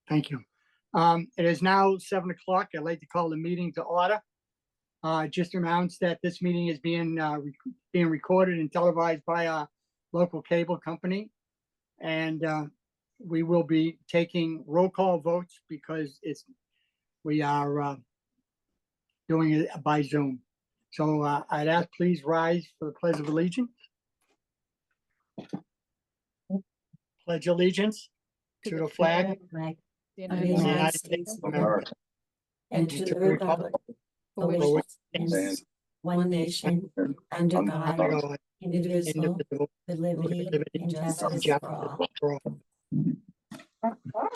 Thank you. It is now 7 o'clock. I'd like to call the meeting to order. Just announce that this meeting is being recorded and televised by our local cable company. And we will be taking roll call votes because we are doing it by Zoom. So I'd ask please rise for the Pledge of Allegiance. Pledge allegiance to the flag of the the United States of America and to the republic for which it stands, one nation, under God, God, indivisible, indivisible, with liberty and justice for all. for all.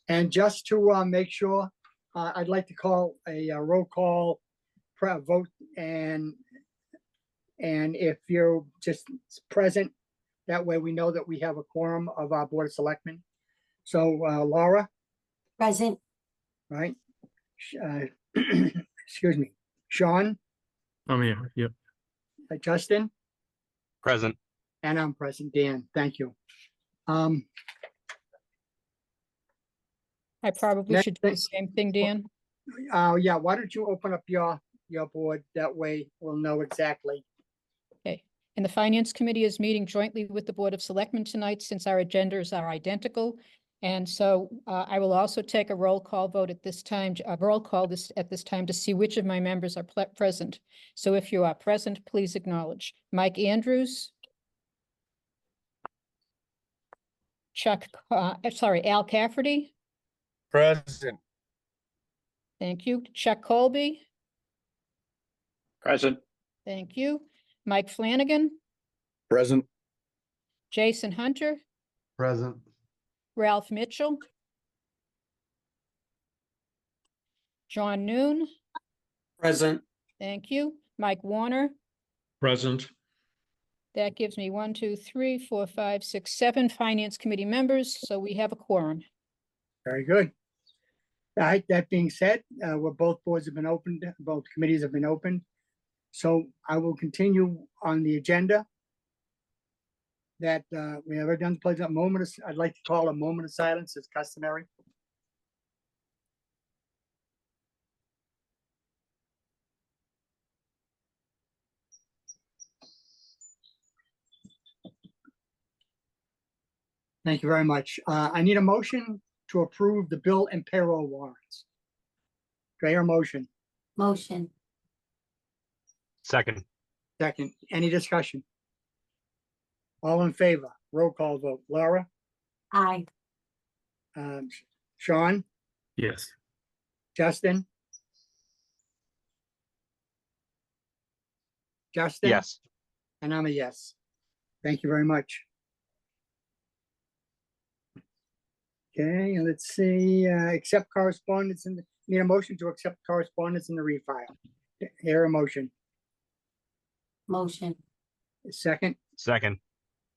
And just to make sure, I'd like to call a roll call vote, and if you're just present, that way we know that we have a quorum of our Board of Selectmen. So Laura, Present. right? Excuse me, Sean, I'm here. Yep. Justin, Present. and I'm present. Dan, thank you. I probably Next should do the thing- same thing, Dan. Yeah, why don't you open up your board? That way we'll know exactly. Okay. And the Finance Committee is meeting jointly with the Board of Selectmen tonight since our agendas are identical. And so I will also take a roll call vote at this time, at this time to see which of my members are present. So if you are present, please acknowledge. Mike Andrews. Al Cafferty. Present. Thank you. Chuck Colby. Present. Thank you. Mike Flanagan. Present. Jason Hunter. Present. Ralph Mitchell. John Noon. Present. Thank you. Mike Warner. Present. That gives me 1, 2, 3, 4, 5, 6, 7 Finance Committee members, so we have a quorum. Very good. All right, that being said, both boards have been opened, both committees have been opened. So I will continue on the agenda that we have done. I'd like to call a moment of silence as customary. Thank you very much. I need a motion to approve the bill and payroll warrants. Do I hear a motion? Motion. Second. Second, any discussion? All in favor, roll call vote. Laura, Aye. Sean, Yes. Justin? Justin? Yes. And I'm a yes. Thank you very much. Okay, and let's see, accept correspondence need a motion to accept correspondence in the refile. Hear a motion. Motion. Second, Second.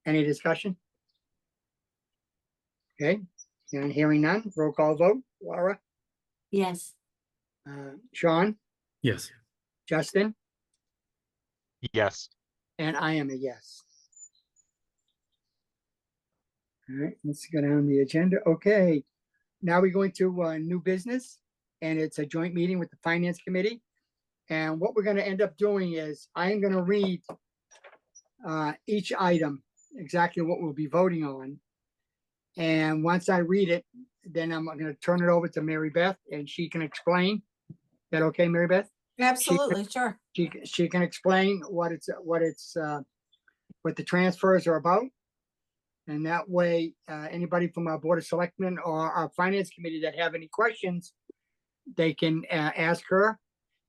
any discussion? Okay, and hearing none, roll call vote. Laura, Yes. Sean, Yes. Justin, Yes. and I am a yes. All right, let's go down the agenda. Okay, now we go into new business, and it's a joint meeting with the Finance Committee. And what we're going to end up doing is I'm going to read each item, exactly what we'll be voting on. And once I read it, then I'm going to turn it over to Mary Beth, and she can explain. Is that okay, Mary Beth? Absolutely, sure. She can explain what the transfers are about. And that way, anybody from our Board of Selectmen or our Finance Committee that have any questions, they can ask her,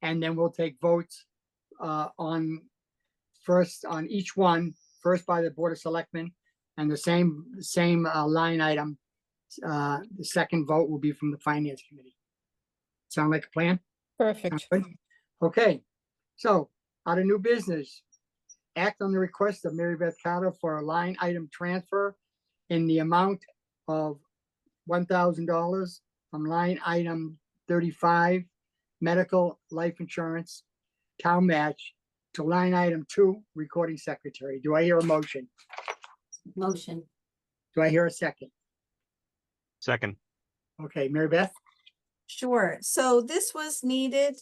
and then we'll take votes on each one, first by the Board of Selectmen, and the same line item. The second vote will be from the Finance Committee. Sound like a plan? Perfect. Good. Okay, so out of new business, act on the request of Mary Beth Carter for a line item transfer in the amount of $1,000 from line item 35, medical life insurance, town match, to line item 2, recording secretary. Do I hear a motion? Motion. Do I hear a second? Second. Okay, Mary Beth? Sure. So this was needed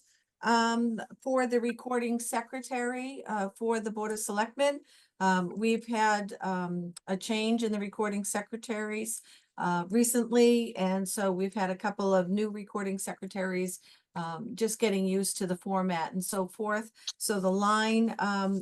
for the recording secretary for the Board of Selectmen. We've had a change in the recording secretaries recently, and so we've had a couple of new recording secretaries just getting used to the format and so forth. So the line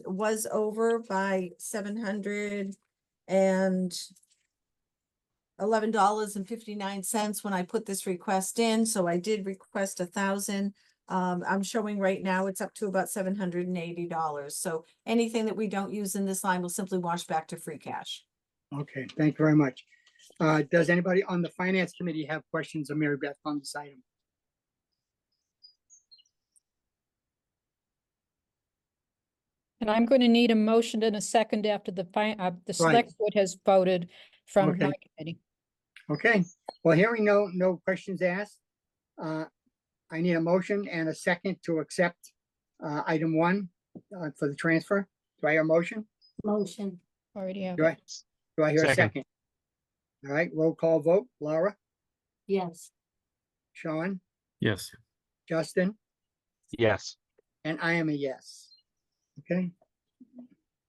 was over by $711.59 when I put this request in. So I did request 1,000. I'm showing right now it's up to about $780. So anything that we don't use in this line will simply wash back to free cash. Okay, thank you very much. Does anybody on the finance committee have questions of Mary Beth on this item? And I'm going to need a motion and a second after the select board has voted from my Okay. committee. Okay, well, hearing no questions asked, I need a motion and a second to accept item 1 for the transfer. Do I hear a motion? Motion. Already have. Do I hear a Second. second? All right, roll call vote. Laura, Yes. Sean, Yes. Justin, Yes. and I am a yes. Okay,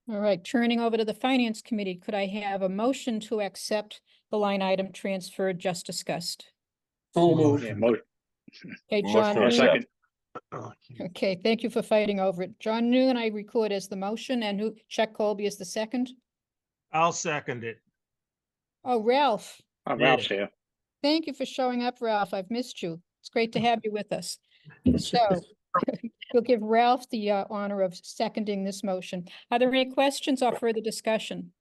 All right, turning over to the finance committee, could I have a motion to accept the line item transfer just discussed? So Motion. Okay, Motion John. to Noon- accept. Okay, thank you for fighting over it. John Noon, I record as the motion, and Chuck Colby is the second. I'll second it. Oh, Ralph, Ralph's here. thank you for showing up, Ralph. I've missed you. It's great to have you with us. So we'll give Ralph the honor of seconding this motion. Are there any questions or further discussion?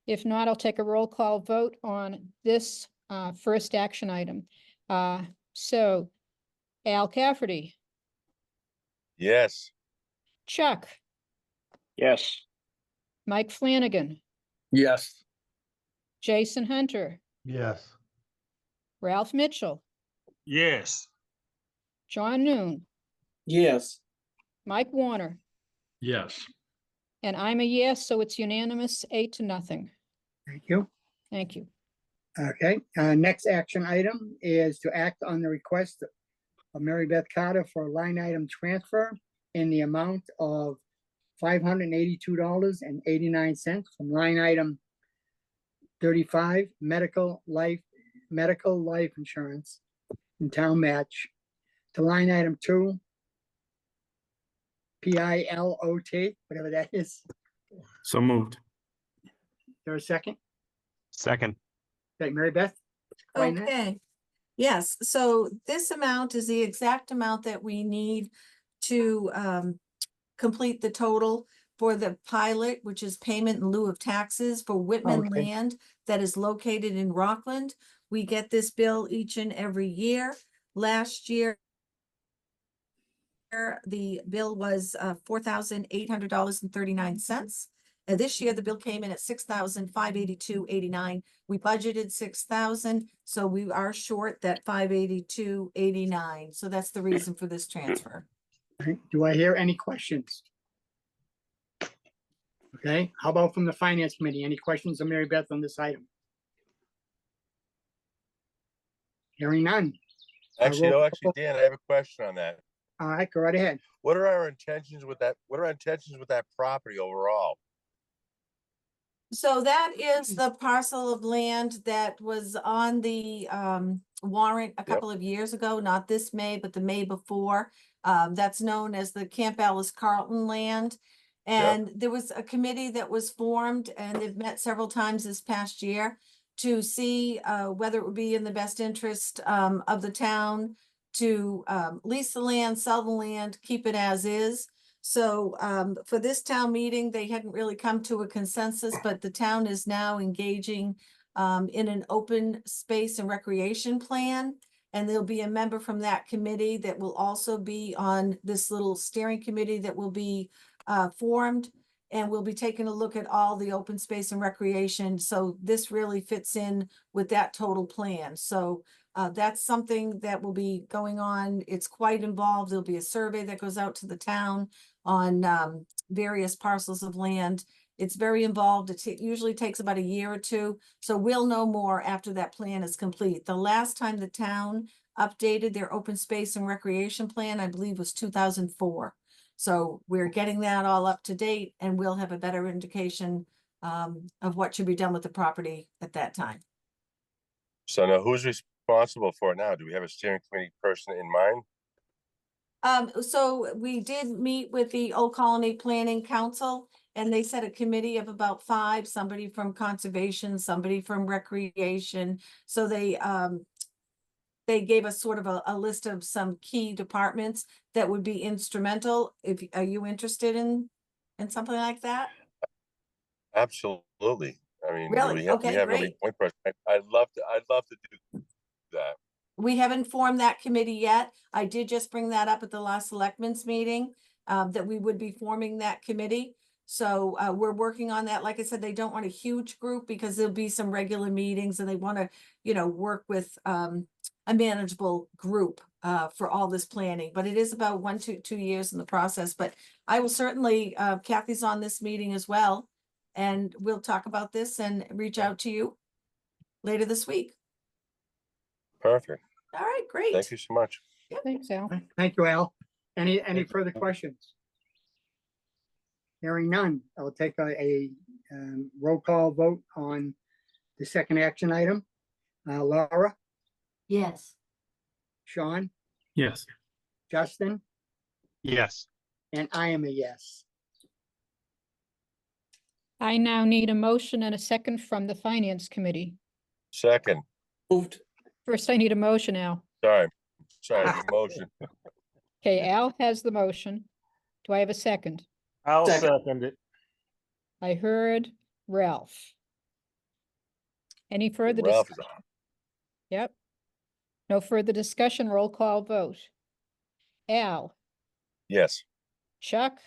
If not, I'll take a roll call vote on this first action item. So Al Cafferty, Yes. Chuck, Yes. Mike Flanagan, Yes. Jason Hunter, Yes. Ralph Mitchell, Yes. John Noon, Yes. Mike Warner, Yes. and I'm a yes, so it's unanimous, 8-0. thank you. Thank you. Okay, next action item is to act on the request of Mary Beth Carter for a line item transfer in the amount of $582.89 from line item 35, medical life insurance and town match, to line item 2, PILOT, whatever that is. So moved. There a second? Second. Okay, Mary Beth? explain that? Okay. Yes, so this amount is the exact amount that we need to complete the total for the pilot, which is payment in lieu of taxes for Whitman Okay. land that is located in Rockland. We get this bill each and every year. Last year, the bill was $4,800.39. And this year, the bill came in at $6,582.89. We budgeted 6,000, so we are short that 582.89. So that's the reason for this transfer. Right, do I hear any questions? Okay, how about from the finance committee? Any questions of Mary Beth on this item? Hearing none. Actually, roll no, call actually, vote. Dan, I have a question on that. All right, go right ahead. What are our intentions with that? What are our intentions with that property overall? So that is the parcel of land that was on the warrant a couple of years ago, not this May, but the May before. That's known as the Camp Alice Carlton land. And there was a committee that was formed, and they've met several times this past year to see whether it would be in the best interest of the town to lease the land, sell the land, keep it as is. So for this town meeting, they hadn't really come to a consensus, but the town is now engaging in an open space and recreation plan. And there'll be a member from that committee that will also be on this little steering committee that will be formed. And we'll be taking a look at all the open space and recreation. So this really fits in with that total plan. So that's something that will be going on. It's quite involved. There'll be a survey that goes out to the town on various parcels of land. It's very involved. It usually takes about a year or two. So we'll know more after that plan is complete. The last time the town updated their open space and recreation plan, I believe was 2004. So we're getting that all up to date and we'll have a better indication of what should be done with the property at that time. So now who's responsible for it now? Do we have a steering committee person in mind? So we did meet with the Old Colony Planning Council and they set a committee of about 5, somebody from conservation, somebody from recreation. So they gave us sort of a list of some key departments that would be instrumental. Are you interested in something like that? Absolutely. I mean, Really? we Okay, have a great. point person. I'd love to do that. We haven't formed that committee yet. I did just bring that up at the last selectmen's meeting, that we would be forming that committee. So we're working on that. Like I said, they don't want a huge group because there'll be some regular meetings and they want to, work with a manageable group for all this planning. But it is about 1 to 2 years in the process. But I will certainly, Kathy's on this meeting as well. And we'll talk about this and reach out to you later this week. Perfect. All right, great. Thank you so much. Thanks, Al. Thank you, Al. Any further questions? Hearing none, I will take a roll call vote on the second action item. Laura, Yes. Sean, Yes. Justin, Yes. and I am a yes. I now need a motion and a second from the Finance Committee. Second, Moved. First, I need a motion, Al. sorry, motion. Okay, Al has the motion. Do I have a second? I'll Second. second it. I heard Ralph. Any further Ralph is discussion? Yep. No further discussion, roll call vote. Al, yes. Chuck,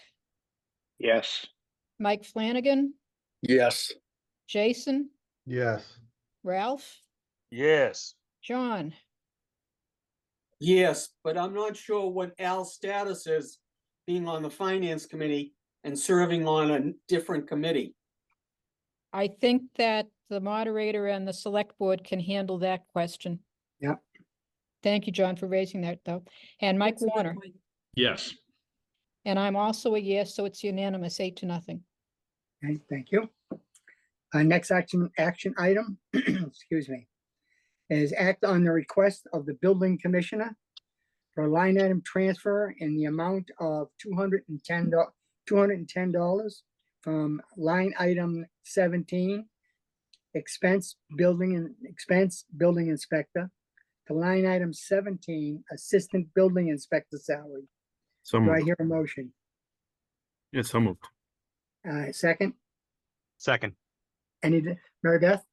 Yes. Mike Flanagan, Yes. Jason, Yes. Ralph, Yes. John. Yes, but I'm not sure what Al's status is being on the finance committee and serving on a different committee. I think that the moderator and the select board can handle that question. Yep. Thank you, John, for raising that, though. And Mike That's a good Warner, point. Yes. and I'm also a yes, so it's unanimous, 8-0. Okay, thank you. Next action item, excuse me, is act on the request of the building commissioner for a line item transfer in the amount of $210 from line item 17, expense building inspector, to line item 17, assistant building inspector salary. So Do I moved. hear a motion? Yes, so moved. Second, Second. Mary Beth?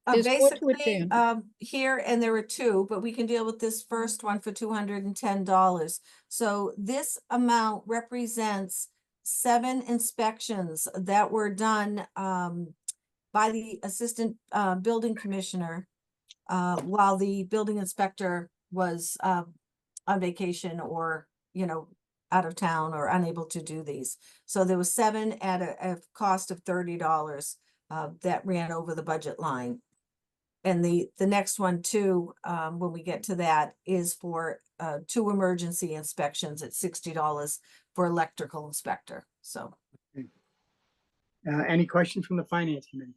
There's more to it, Basically, Dan. here, and there are 2, but we can deal with this first one for $210. So this amount represents 7 inspections that were done by the assistant building commissioner while the building inspector was on vacation or, out of town or unable to do these. So there was 7 at a cost of $30 that ran over the budget line. And the next one too, when we get to that, is for 2 emergency inspections at $60 for electrical inspector. So Any questions from the finance committee?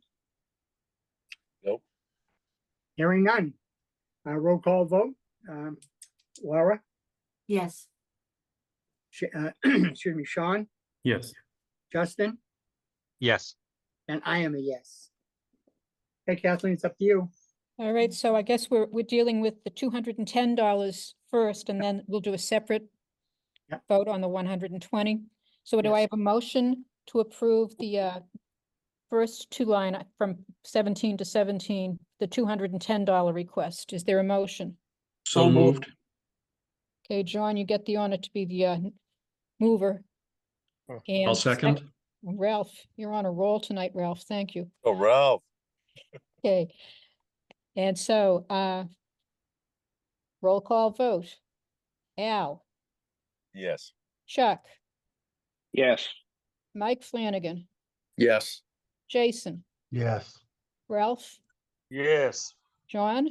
Nope. Hearing none. Roll call vote. Laura, yes. excuse me, Sean, Yes. Justin, Yes. and I am a yes. Hey, Kathleen, it's up to you. All right, so I guess we're dealing with the $210 first, and then we'll do a separate Yep. vote on the 120. So do I Yes. have a motion to approve the first 2 line from 17 to 17, the $210 request? Is there a motion? So moved. Okay, John, you get the honor to be the mover. Oh, And I'll second. Ralph, you're on a roll tonight, Ralph. Thank you. Oh, Ralph, Okay. And so, roll call vote. Al, yes. Chuck, Yes. Mike Flanagan, Yes. Jason, Yes. Ralph, Yes. John,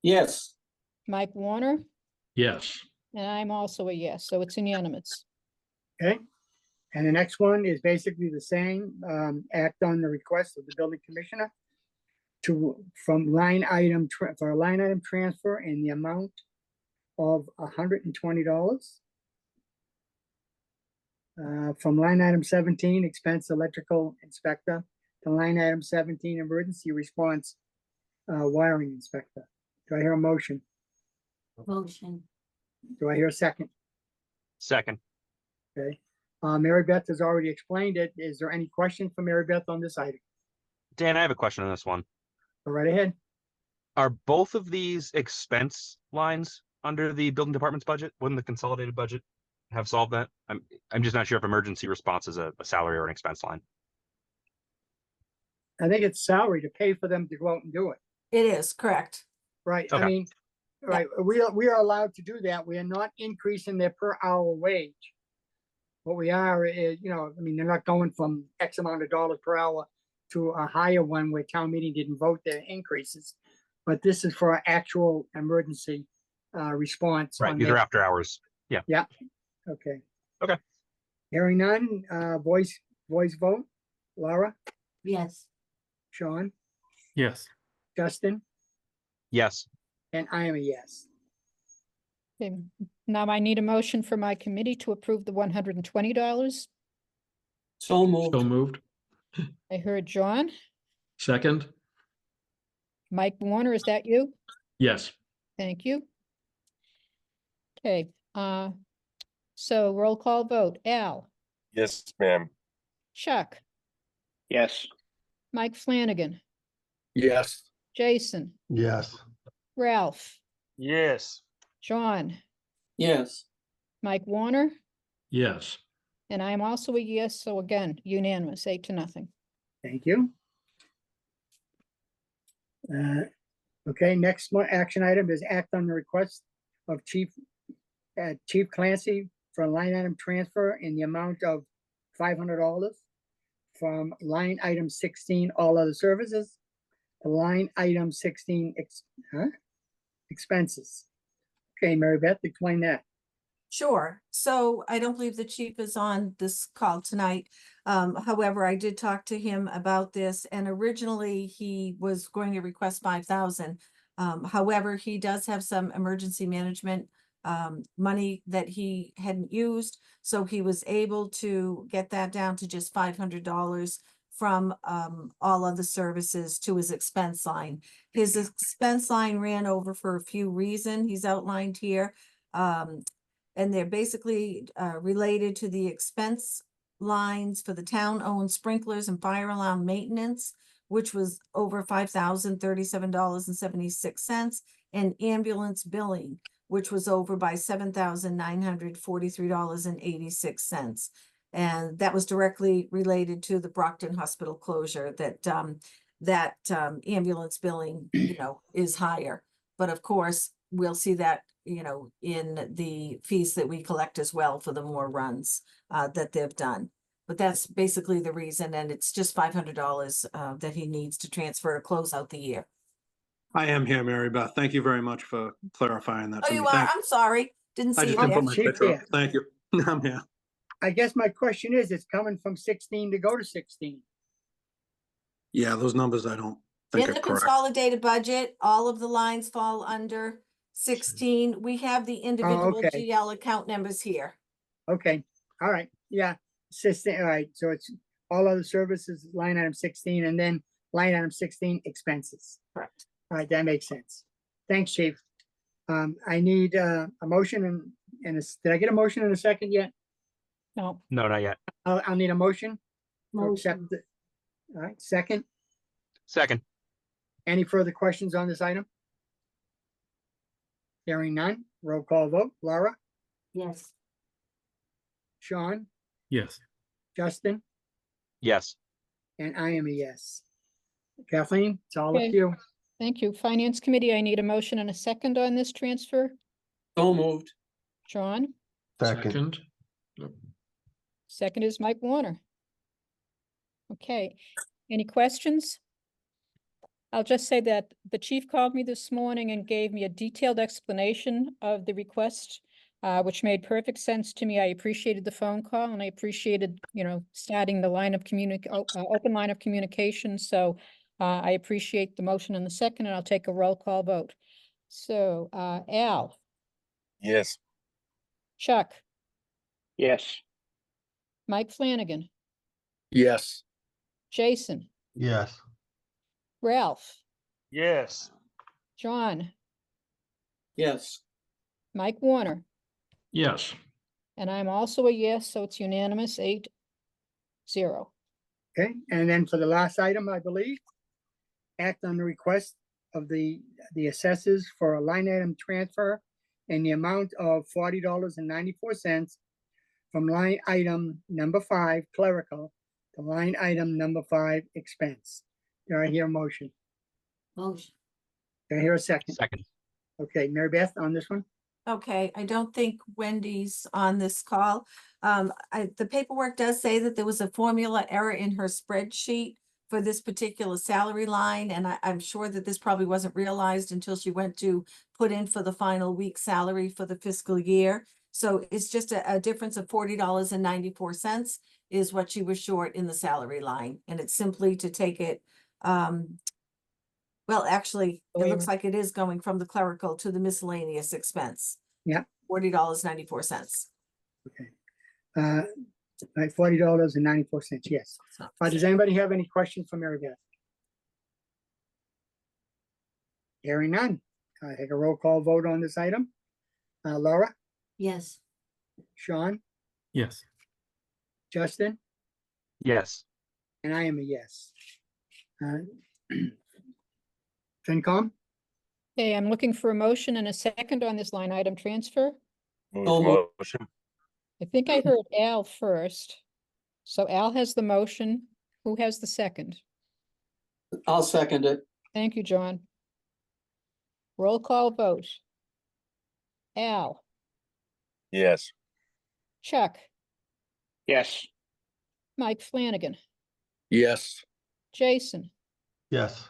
Yes. Mike Warner, Yes. and I'm also a yes, so it's unanimous. Okay. And the next one is basically the same, act on the request of the building commissioner for a line item transfer in the amount of $120. From line item 17, expense electrical inspector, to line item 17, emergency response, wiring inspector. Do I hear a motion? Motion. Do I hear a second? Second. Okay. Mary Beth has already explained it. Is there any question for Mary Beth on this item? Dan, I have a question on this one. Go right ahead. Are both of these expense lines under the building department's budget? Wouldn't the consolidated budget have solved that? I'm just not sure if emergency response is a salary or an expense line. I think it's salary to pay for them to go out and do it. It is, correct. Right, I Okay. mean, right, we are allowed to do that. We are not increasing their per hour wage. What we are is, I mean, they're not going from X amount of dollars per hour to a higher one where town meeting didn't vote their increases. But this is for actual emergency response. Right. on These their- are after hours. Yeah, okay. Okay. Hearing none, voice vote. Laura, Yes. Sean, Yes. Justin, Yes. and I am a yes. Okay, now I need a motion for my committee to approve the $120. So moved. So moved. I heard John. Second. Mike Warner, is that you? Yes. Thank you. Okay, so roll call vote. Al, Yes, ma'am. Chuck, Yes. Mike Flanagan, Yes. Jason, Yes. Ralph, Yes. John, Yes. Mike Warner, Yes. and I'm also a yes, so again, unanimous, 8-0. Thank you. Okay, next one action item is act on the request of Chief Clancy for a line item transfer in the amount of $500 from line item 16, all other services, to line item 16, expenses. Okay, Mary Beth, explain that. Sure. So I don't believe the chief is on this call tonight. However, I did talk to him about this, and originally he was going to request 5,000. However, he does have some emergency management money that he hadn't used, so he was able to get that down to just $500 from all other services to his expense line. His expense line ran over for a few reasons he's outlined here. And they're basically related to the expense lines for the town-owned sprinklers and fire alarm maintenance, which was over $5,037.76, and ambulance billing, which was over by $7,943.86. And that was directly related to the Brockton Hospital closure, that ambulance billing, is higher. But of course, we'll see that, in the fees that we collect as well for the more runs that they've done. But that's basically the reason, and it's just $500 that he needs to transfer to close out the year. I am here, Mary Beth. Thank you very much for clarifying that. Oh, for you me. are? Thank- I'm sorry. Didn't I see just you didn't there. put my Chief picture up. there. Thank you. I'm here. I guess my question is, it's coming from 16 to go to 16. Yeah, those numbers I don't think In are the correct. consolidated budget, all of the lines fall under 16. We have the individual okay. GL account numbers here. Okay, all right, yeah, all right, so it's all other services, line item 16, and then line item 16 expenses. Correct. All right, that makes sense. Thanks, chief. I need a motion and did I get a motion in a second yet? No, No, not yet. I'll need a motion to accept it. All right, second. Second. Any further questions on this item? Hearing none, roll call vote. Laura, Yes. Sean, Yes. Justin, Yes. and I am a yes. Kathleen, it's all up Okay. to you. thank you. Finance Committee, I need a motion and a second on this transfer. So moved. John, Second. second is Mike Warner. Okay, any questions? I'll just say that the chief called me this morning and gave me a detailed explanation of the request, which made perfect sense to me. I appreciated the phone call and I appreciated, starting the line of open line of communication. So I appreciate the motion in the second, and I'll take a roll call vote. So Al, Yes. Chuck, Yes. Mike Flanagan, Yes. Jason, Yes. Ralph, Yes. John, Yes. Mike Warner, Yes. and I'm also a yes, so it's unanimous, 8-0. Okay, and then for the last item, I believe, act on the request of the assessors for a line item transfer in the amount of $40.94 from line item number 5 clerical to line item number 5 expense. Do I hear a motion? Motion. Do I hear a second? Second. Okay, Mary Beth on this one? Okay, I don't think Wendy's on this call. The paperwork does say that there was a formula error in her spreadsheet for this particular salary line, and I'm sure that this probably wasn't realized until she went to put in for the final week's salary for the fiscal year. So it's just a difference of $40.94 is what she was short in the salary line, and it's simply to take it, well, actually, it looks like it is going from the clerical to the miscellaneous expense. Yeah. $40.94. Like $40.94, yes. Does anybody have any questions for Mary Beth? Hearing none. I take a roll call vote on this item. Laura, Yes. Sean, Yes. Justin, Yes. and I am a yes. FinCom, Okay, I'm looking for a motion and a second on this line item transfer. Move So the moved. motion. I think I heard Al first. So Al has the motion. Who has the second? I'll second it. Thank you, John. Roll call vote. Al, Yes. Chuck, Yes. Mike Flanagan, Yes. Jason, Yes.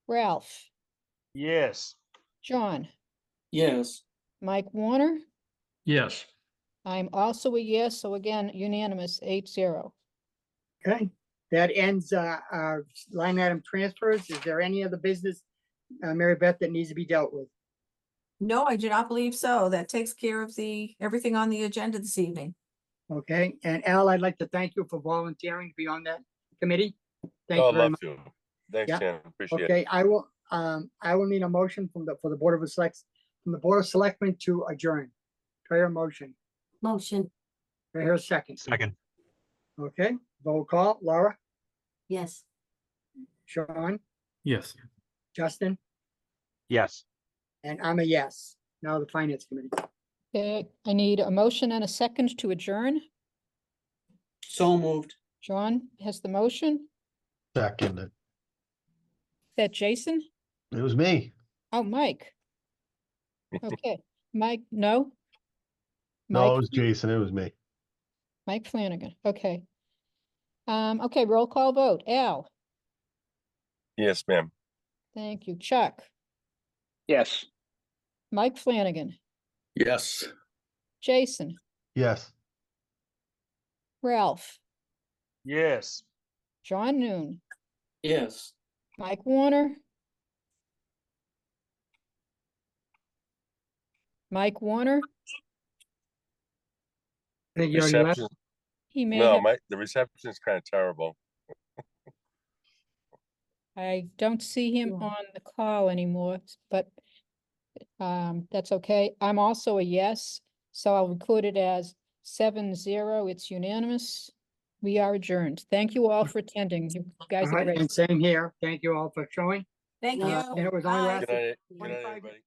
Ralph, Yes. John, Yes. Mike Warner. Yes. I'm also a yes, so again, unanimous, 8-0. okay. That ends our line item transfers. Is there any other business, Mary Beth, that needs to be dealt with? No, I do not believe so. That takes care of everything on the agenda this evening. Okay, and Al, I'd like to thank you for volunteering to be on that committee. Thank Oh, you I'd very love much. to. Thanks, Yeah. Tim. Appreciate it. Okay, I will need a motion from the Board of Selectmen to adjourn. Do I hear a motion? Motion. Do I hear a second? Second. Okay, roll call. Laura, Yes. Sean, Yes. Justin, Yes. and I'm a yes. Now the Finance Committee. Okay, I need a motion and a second to adjourn. So moved. John has the motion. Second. Is that Jason? It was me. Oh, Mike. Okay, Mike, no? No, it Mike, was Jason. It was me. Mike Flanagan, okay. Okay, roll call vote. Al, Yes, ma'am. thank you. Chuck, Yes. Mike Flanagan, Yes. Jason, Yes. Ralph, Yes. John Noon, Yes. Mike Warner. Mike Warner, I think you already left. Reception. he may No, have, the reception is kind of terrible. I don't see him Yeah. on the call anymore, but that's okay. I'm also a yes, so I'll record it as 7-0. It's unanimous. We are adjourned. Thank you all for attending. You guys All are right, great. and same here. Thank you all for showing. Thank you. And it was only Bye. lasted Good night, 25 everybody.